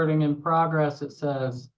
recording in progress, it says.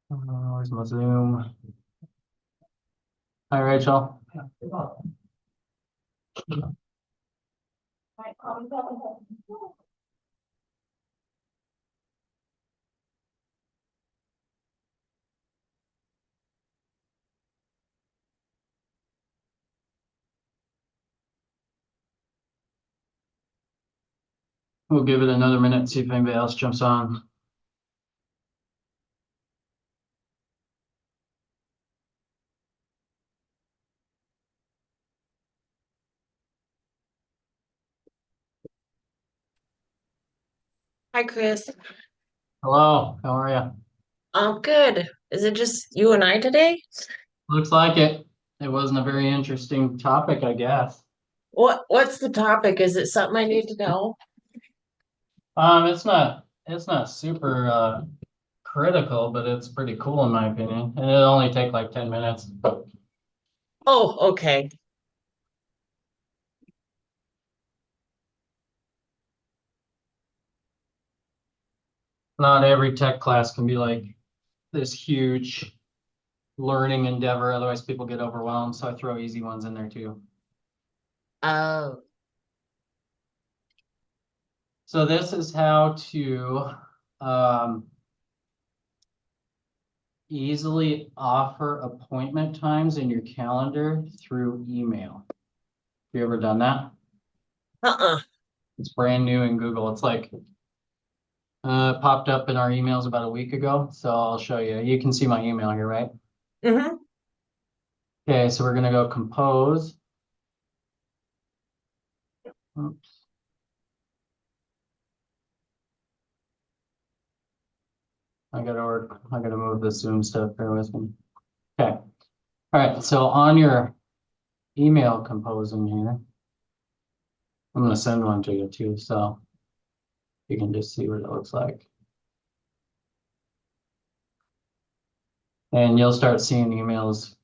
Where's my Zoom? Hi, Rachel. We'll give it another minute, see if anybody else jumps on. Hi, Chris. Hello, how are you? I'm good. Is it just you and I today? Looks like it. It wasn't a very interesting topic, I guess. What's the topic? Is it something I need to know? It's not super critical, but it's pretty cool in my opinion. And it'll only take like 10 minutes. Oh, okay. Not every tech class can be like this huge learning endeavor, otherwise people get overwhelmed. So I throw easy ones in there too. Oh, So this is how to easily offer appointment times in your calendar through email. Have you ever done that? uh-uh. It's brand new in Google. It's like popped up in our emails about a week ago. So I'll show you. You can see my email here, right? Mm-hmm. Okay, so we're gonna go compose. Oops. I gotta move the Zoom stuff here with me. Okay. All right, so on your email composing here, I'm gonna send one to you too, so you can just see what it looks like. And you'll start seeing emails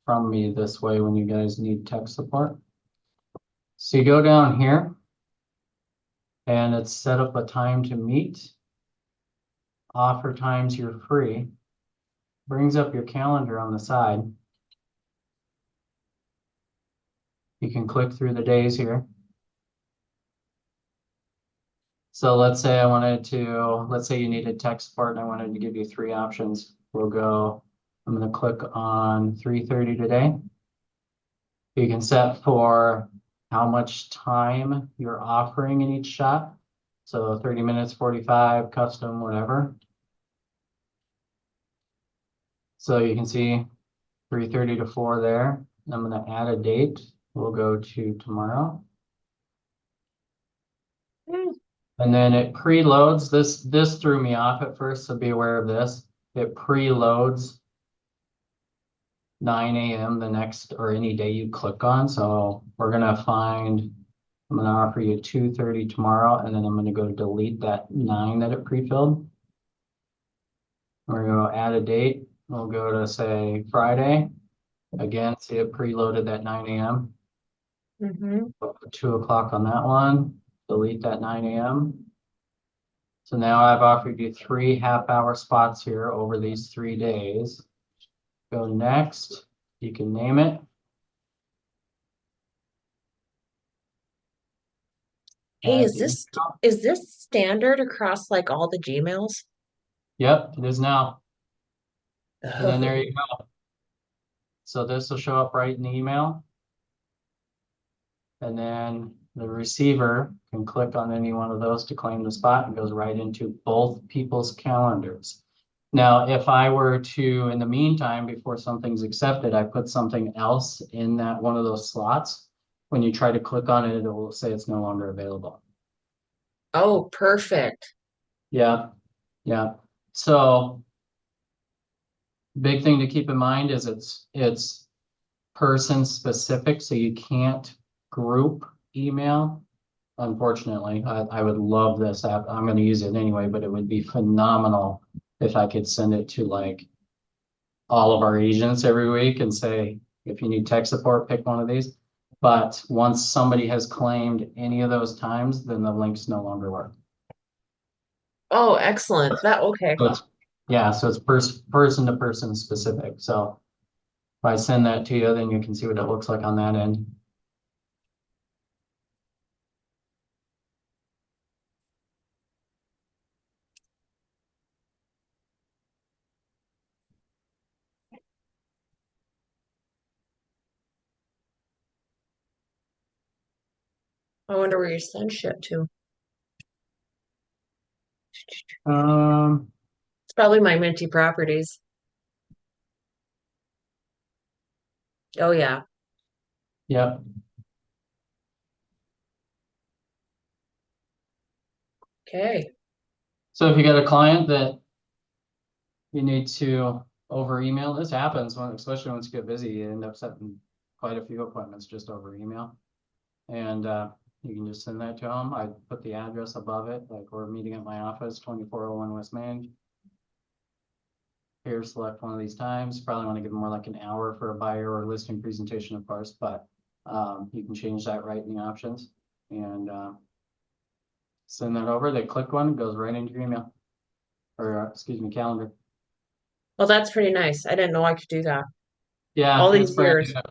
from me this way when you guys need tech support. So you go down here and it's set up a time to meet, offer times you're free, brings up your calendar on the side. You can click through the days here. So let's say you needed tech support and I wanted to give you 3 options. I'm gonna click on 3:30 today. You can set for how much time you're offering in each shot. So 30 minutes, 45, custom, whatever. So you can see 3:30 to 4 there. I'm gonna add a date. We'll go to tomorrow. And then it preloads. This threw me off at first, so be aware of this. It preloads 9 a.m. the next or any day you click on. So I'm gonna offer you 2:30 tomorrow, and then I'm gonna go delete that 9 that it pre-filled. We're gonna add a date. We'll go to say Friday. Again, see it preloaded that 9 a.m. Mm-hmm. 2 o'clock on that one. Delete that 9 a.m. So now I've offered you 3 half-hour spots here over these 3 days. Go next. You can name it. Hey, Add is the this email. is this standard across like all the Gmails? Yep, it is now. And then there Oh, you go. So this will show up right in the email. And then the receiver can click on any one of those to claim the spot and goes right into both people's calendars. Now, if I were to, in the meantime, before something's accepted, I put something else in that one of those slots. When you try to click on it, it will say it's no longer available. oh, perfect. Yeah, yeah. So big thing to keep in mind is it's person specific, so you can't group email unfortunately. I would love this app. I'm gonna use it anyway, but it would be phenomenal if I could send it to like all of our agents every week and say, if you need tech support, pick one of these. But once somebody has claimed any of those times, then the links no longer work. Oh, excellent. That okay. So it's, yeah, so it's person to person specific. So if I send that to you, then you can see what it looks like on that end. I wonder where your son shipped to. Um, It's probably my Minty Properties. Oh yeah. yeah. Okay. So if you got a client that you need to over email, this happens when, especially once you get busy, you end up setting quite a few appointments just over email. And you can just send that to them. I put the address above it, like we're meeting at my office, 2401 West Main. Here, select one of these times. Probably want to give them more like an hour for a buyer or listing presentation, of course, but you can change that right in the options and send that over. They click one, it goes right into your email or excuse me, calendar. Well, that's pretty nice. I didn't know I could do that. Yeah, All it's these brand years. new.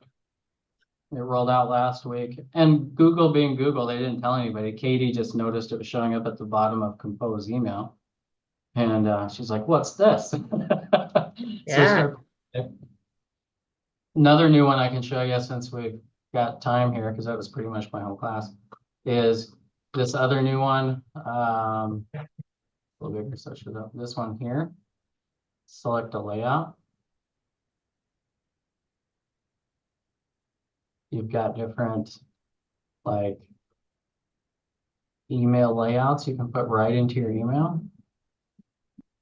It rolled out last week. And Google being Google, they didn't tell anybody. Katie just noticed it was showing up at the bottom of Compose email. And she's like, what's this? So Yeah. start. Another new one I can show you since we've got time here, because that was pretty much my whole class, is this other new one. A little bigger, so I should have this one here. Select a layout. You've got different like email layouts you can put right into your email.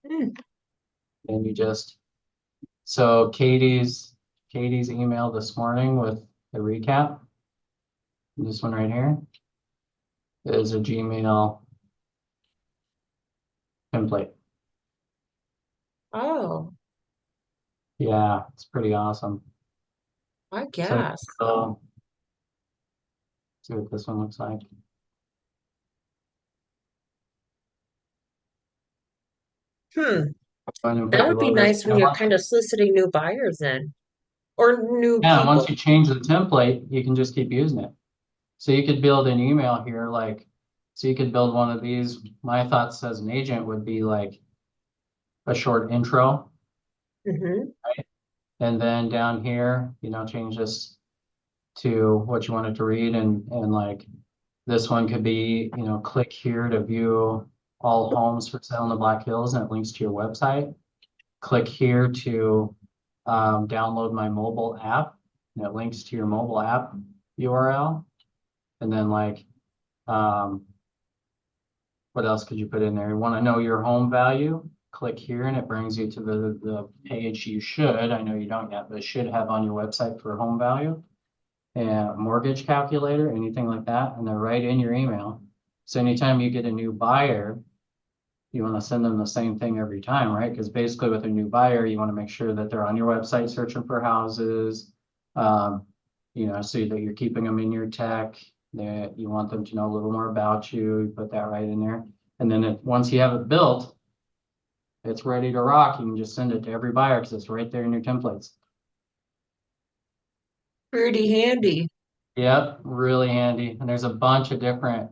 Mm. And you just, so Katie's email this morning with the recap. This one right here is a Gmail template. Oh, Yeah, it's pretty awesome. I So, guess. see what this one looks like. Hmm. Go ahead and put That your would be logos. nice when you're kind of soliciting new buyers in or new Yeah, and once people. you change the template, you can just keep using it. So you could build an email here, like, so you could build one of these. My thoughts as an agent would be like a short intro. Hmm. And then down here, change this to what you want it to read and like this one could be, click here to view all homes for sale in the Black Hills and it links to your website. Click here to download my mobile app and it links to your mobile app URL. And then like, what else could you put in there? You want to know your home value? Click here and it brings you to the page you should, I know you don't yet, but should have on your website for home value. And mortgage calculator, anything like that, and they're right in your email. So anytime you get a new buyer, you want to send them the same thing every time, right? Because basically with a new buyer, you want to make sure that they're on your website searching for houses, so that you're keeping them in your tech, that you want them to know a little more about you, you put that right in there. And then once you have it built, it's ready to rock. You can just send it to every buyer because it's right there in your templates. Pretty handy. Yep, really handy. And there's a bunch of different,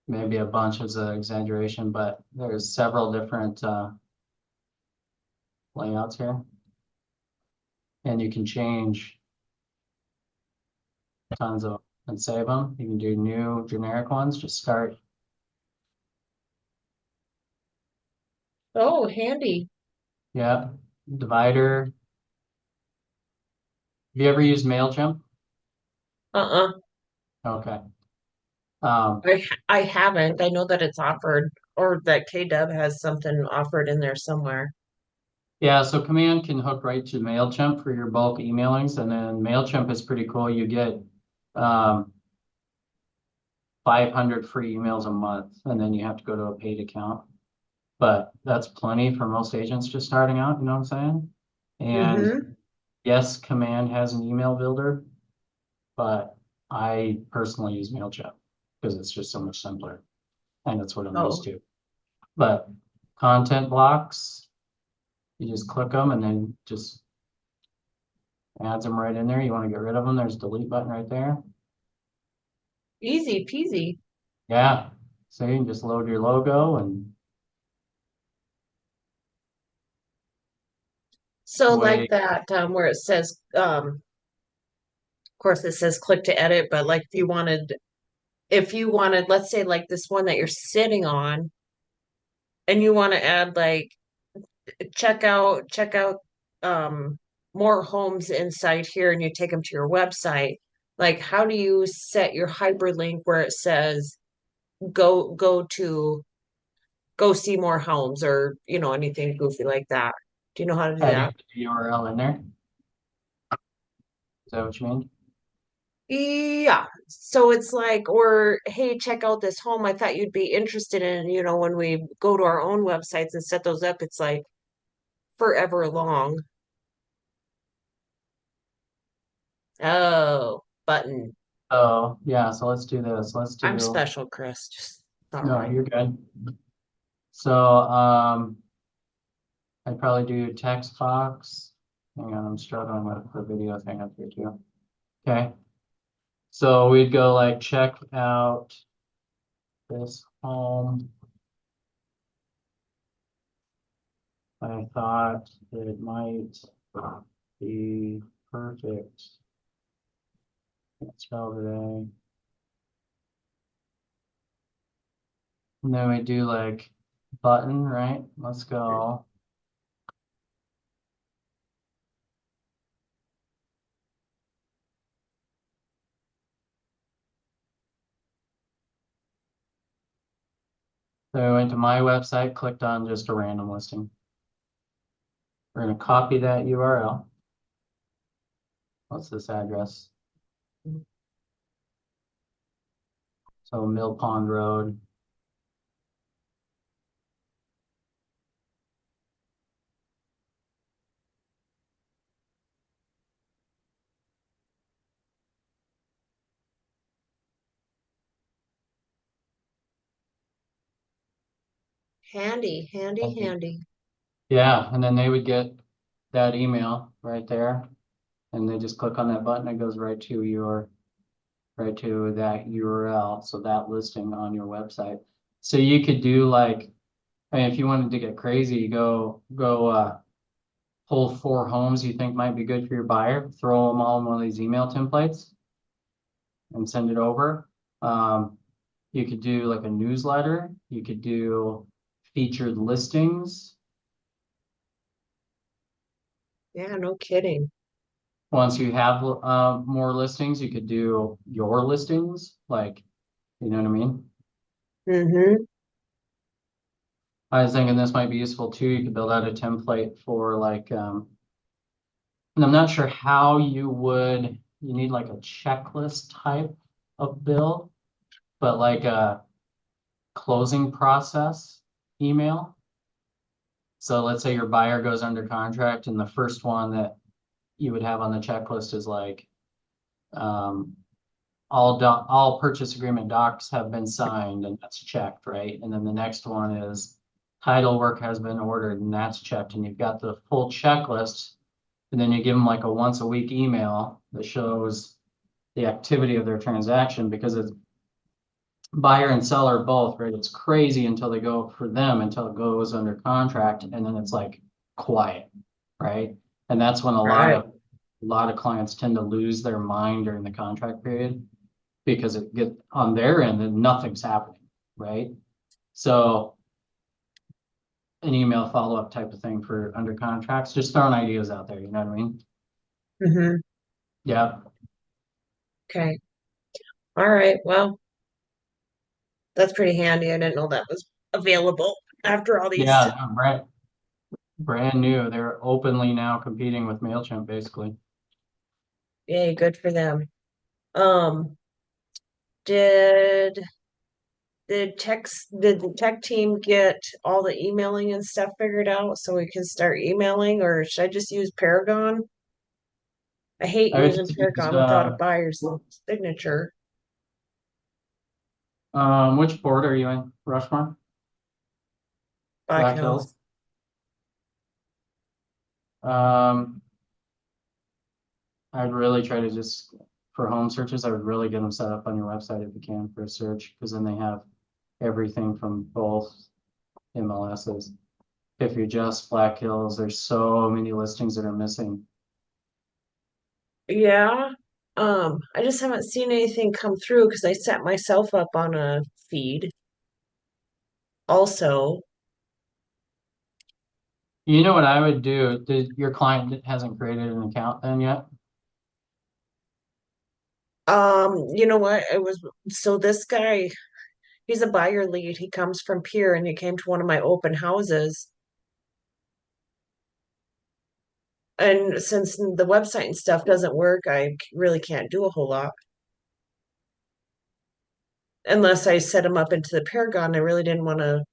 maybe a bunch is an exaggeration, but there's several different layouts here. And you can change tons of and save them. You can do new generic ones, just start. Oh, handy. Yeah, divider. Have you ever used MailChimp? Uh-uh. Okay. I haven't. I know that it's offered or that KW has something offered in there somewhere. Yeah, so Command can hook right to MailChimp for your bulk emailings, and then MailChimp is pretty cool. You get 500 free emails a month, and then you have to go to a paid account. But that's plenty for most agents just starting out, you know what I'm saying? And Mm-hmm. yes, Command has an email builder, but I personally use MailChimp because it's just so much simpler. And that's what I'm used Oh, to. But content blocks, you just click them and then just adds them right in there. You want to get rid of them, there's delete button right there. easy peasy. Yeah. So you can just load your logo and So like away. that, where it says, of course it says click to edit, but like if you wanted, let's say like this one that you're sitting on, and you want to add like check out more homes inside here, and you take them to your website, like how do you set your hyperlink where it says go see more homes, or anything goofy like that? Do you know how to do Adding that? the URL in there. Is that what you mean? Yeah. So it's like, or hey, check out this home I thought you'd be interested in. When we go to our own websites and set those up, it's like forever long. Oh, button. Oh, yeah, so let's do this. Let's I'm do, special, Chris. Just no, sorry. you're good. So, I'd probably do text box. Hang on, I'm struggling with the video thing up here too. Okay. So we'd go like check out this home. I thought it might be perfect. Let's go today. And then we do like button, right? Let's go. So I went to my website, clicked on just a random listing. We're going to copy that URL. What's this address? So Mill Pond Road. Handy, handy, handy. Yeah, and then they would get that email right there, and they just click on that button. It goes right to that URL. So that listing on your website. So you could do like, I mean, if you wanted to get crazy, you go pull 4 homes you think might be good for your buyer, throw them all in one of these email templates and send it over. You could do like a newsletter. You could do featured listings. Yeah, no kidding. Once you have more listings, you could do your listings, like, you know what I mean? Mm-hmm. I was thinking this might be useful too. You could build out a template for like, and I'm not sure how you need like a checklist type of build, but like a closing process email. So let's say your buyer goes under contract and the first one that you would have on the checklist is like, um, all purchase agreement docs have been signed and that's checked, right? And then the next one is title work has been ordered and that's checked, and you've got the full checklist. And then you give them like a once a week email that shows the activity of their transaction, because it's buyer and seller both, right? It's crazy until they go for them, until it goes under contract, and then it's like quiet, right? And that's when Right. a lot of clients tend to lose their mind during the contract period, because it get on their end and nothing's happening, right? So an email follow-up type of thing for under contracts, just throwing ideas out there, you know what I mean? Mm-hmm. Yeah. Okay. All right. Well, that's pretty handy. I didn't know that was available after all these. Yeah, no, brand new. They're openly now competing with MailChimp, basically. Yay, good for them. Um, Did did the tech team get all the emailing and stuff figured out so we can start emailing, or should I just use Paragon? I hate I would using just use, Paragon without a buyer's signature. which board are you in? Rushmore? Black Black Hills? Hills. Um, I'd really try to just, for home searches, I would really get them set up on your website if you can for a search, because then they have everything from both MLSs. If you're just Black Hills, there's so many listings that are missing. Yeah. I just haven't seen anything come through because I set myself up on a feed also. You know what I would do? Your client hasn't created an account then yet? You know what? It was so this guy, he's a buyer lead. He comes from Pier and he came to one of my open houses. And since the website and stuff doesn't work, I really can't do a whole lot. Unless I set him up into the Paragon, I really didn't want to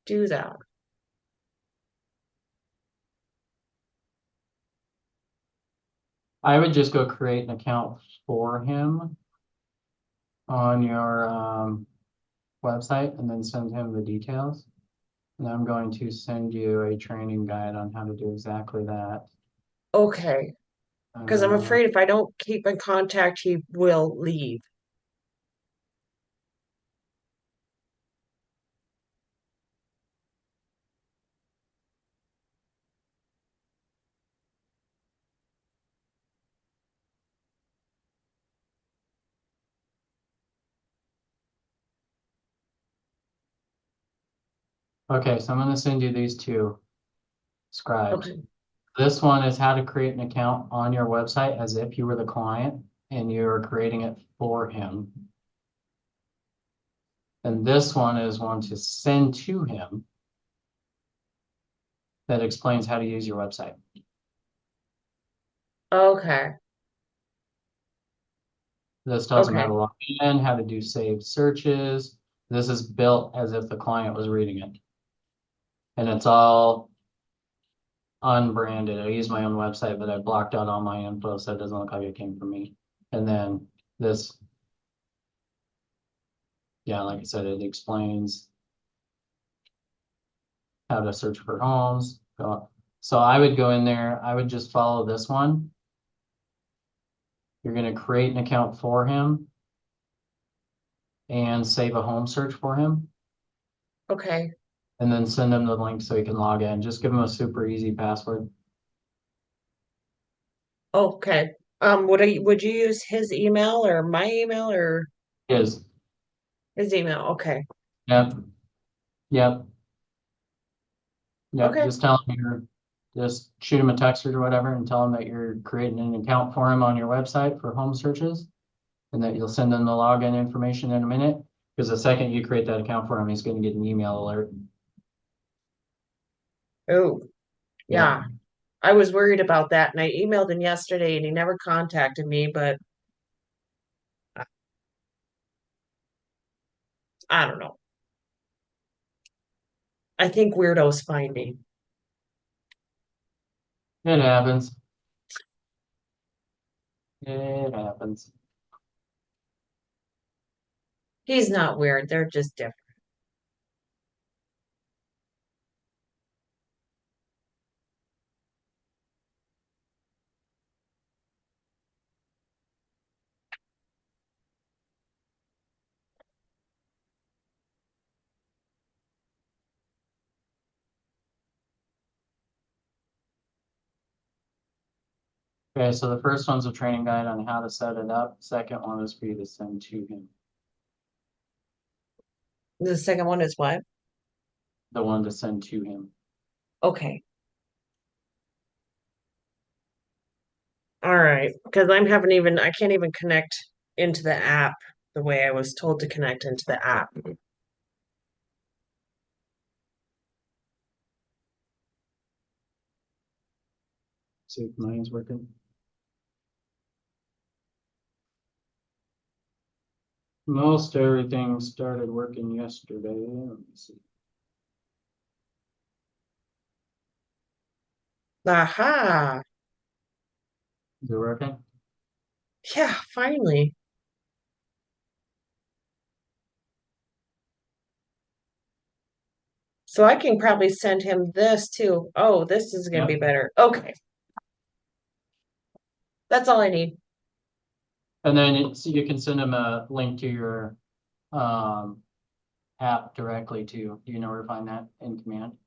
do that. I would just go create an account for him on your website and then send him the details. And I'm going to send you a training guide on how to do exactly that. Okay. Because I'm Uh, afraid if I don't keep in contact, he will leave. okay, so I'm going to send you these two scribes. Okay. This one is how to create an account on your website as if you were the client and you're creating it for him. And this one is one to send to him that explains how to use your website. Okay. This tells him how Okay. to log in, how to do saved searches. This is built as if the client was reading it. And it's all unbranded. I use my own website, but I blocked out all my info so it doesn't look like it came from me. And then this, yeah, like I said, it explains how to search for homes. So I would go in there, I would just follow this one. You're going to create an account for him and save a home search for him, Okay. and then send him the link so he can log in. Just give him a super easy password. Okay. Would you use his email or my email or Is, his email? Okay. yep, yep, yep. Okay. Just tell him just shoot him a text or whatever and tell him that you're creating an account for him on your website for home searches and that you'll send him the login information in a minute. Because the second you create that account for him, he's going to get an email alert. Oh, Yeah. yeah. I was worried about that and I emailed him yesterday and he never contacted me, but I don't know. I think weirdos find me. It happens. It happens. He's not weird. They're just different. Okay, so the first one's a training guide on how to set it up. Second one is for you to send to him. The second one is what? The one to send to him. Okay. All right. Because I can't even connect into the app the way I was told to connect into the app. See if mine's working. Most everything started working yesterday. Let me see. Aha. Is it working? Yeah, finally. So I can probably send him this too. Oh, this is gonna be Yep. better. Okay. That's all I need. And then you can send them a link to your um app directly too. Do you know where to find that in command?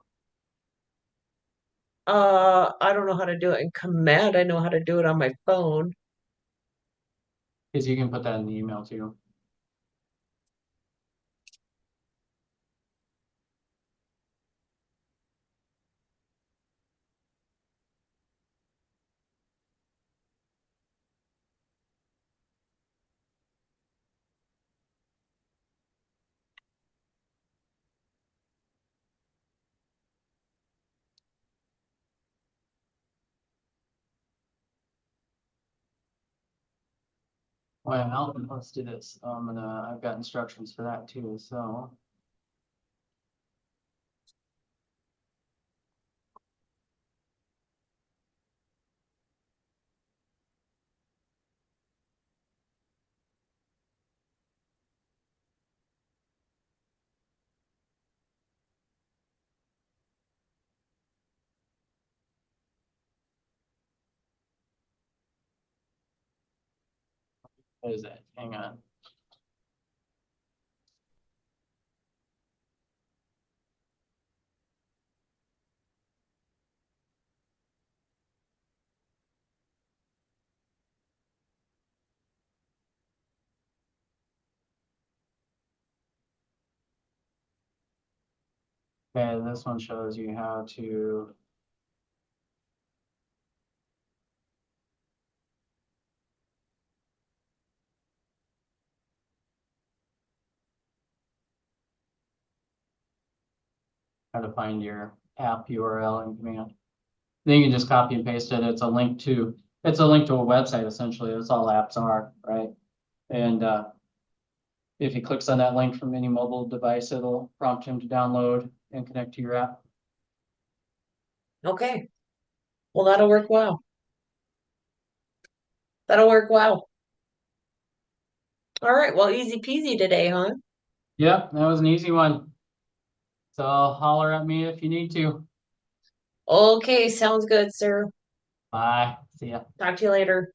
I don't know how to do it in command. I know how to do it on my phone. Because you can put that in the email too. Well, let's do this. I've got instructions for that too, so. What is that? Hang on. Okay, this one shows you how to find your app URL in command. Then you can just copy and paste it. It's a link to a website essentially. That's all apps are, right? And if he clicks on that link from any mobile device, it'll prompt him to download and connect to your app. Okay. Well, that'll work well. That'll work well. All right. Well, easy peasy today, huh? Yep, that was an easy one. So holler at me if you need to. Okay. Sounds good, sir. Bye. See ya. Talk to you later.